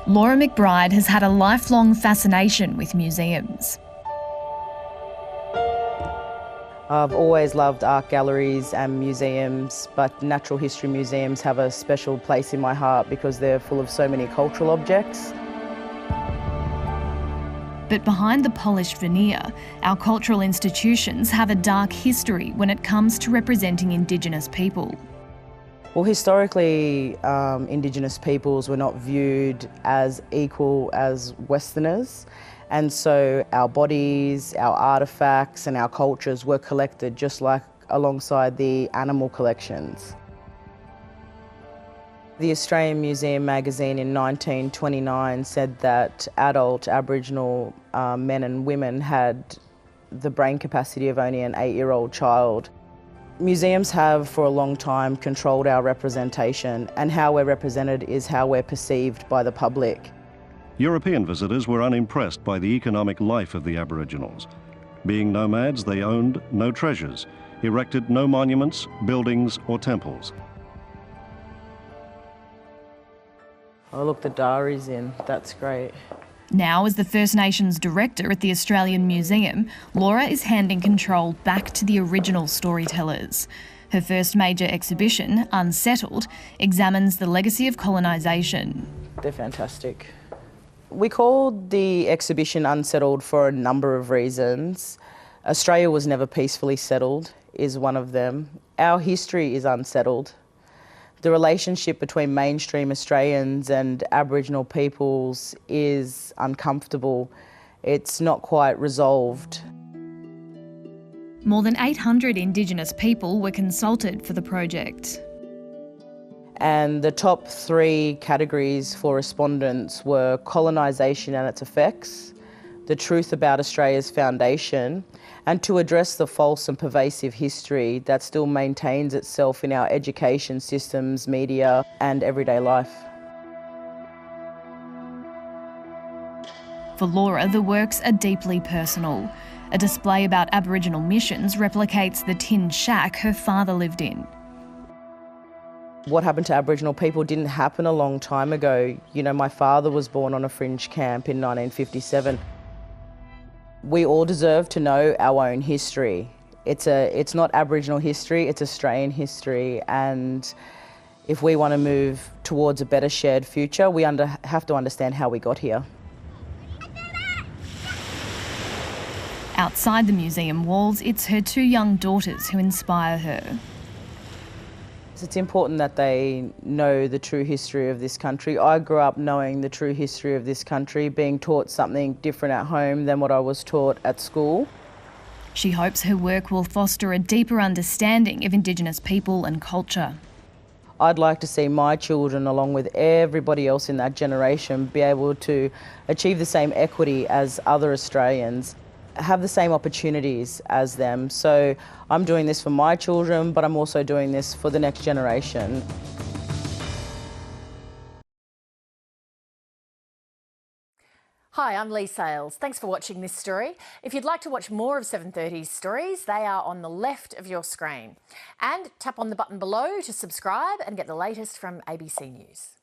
Laura McBride has had a lifelong fascination with museums. I've always loved art galleries and museums, but natural history museums have a special place in my heart because they're full of so many cultural objects. But behind the polished veneer, our cultural institutions have a dark history when it comes to representing Indigenous people. Well, historically, Indigenous peoples were not viewed as equal as Westerners, and so our bodies, our artefacts and our cultures were collected just like alongside the animal collections. The Australian Museum magazine in 1929 said that adult Aboriginal men and women had the brain capacity of only an 8-year-old child. Museums have for a long time controlled our representation, and how we're represented is how we're perceived by the public. European visitors were unimpressed by the economic life of the Aboriginals. Being nomads, they owned no treasures, erected no monuments, buildings or temples. Oh look, the diary's in, that's great. Now, as the First Nations director at the Australian Museum, Laura is handing control back to the original storytellers. Her first major exhibition, Unsettled, examines the legacy of colonisation. They're fantastic. We called the exhibition Unsettled for a number of reasons. Australia was never peacefully settled is one of them. Our history is unsettled. The relationship between mainstream Australians and Aboriginal peoples is uncomfortable. It's not quite resolved. More than 800 Indigenous people were consulted for the project. And the top 3 categories for respondents were colonisation and its effects, the truth about Australia's foundation, and to address the false and pervasive history that still maintains itself in our education systems, media and everyday life. For Laura, the works are deeply personal. A display about Aboriginal missions replicates the tin shack her father lived in. What happened to Aboriginal people didn't happen a long time ago. You know, my father was born on a fringe camp in 1957. We all deserve to know our own history. It's not Aboriginal history, it's Australian history, and if we want to move towards a better shared future, we have to understand how we got here. Outside the museum walls, it's her 2 young daughters who inspire her. It's important that they know the true history of this country. I grew up knowing the true history of this country, being taught something different at home than what I was taught at school. She hopes her work will foster a deeper understanding of Indigenous people and culture. I'd like to see my children, along with everybody else in that generation, be able to achieve the same equity as other Australians, have the same opportunities as them. So I'm doing this for my children, but I'm also doing this for the next generation. Hi, I'm Lee Sales. Thanks for watching this story. If you'd like to watch more of 730's stories, they are on the left of your screen. And tap on the button below to subscribe and get the latest from ABC News.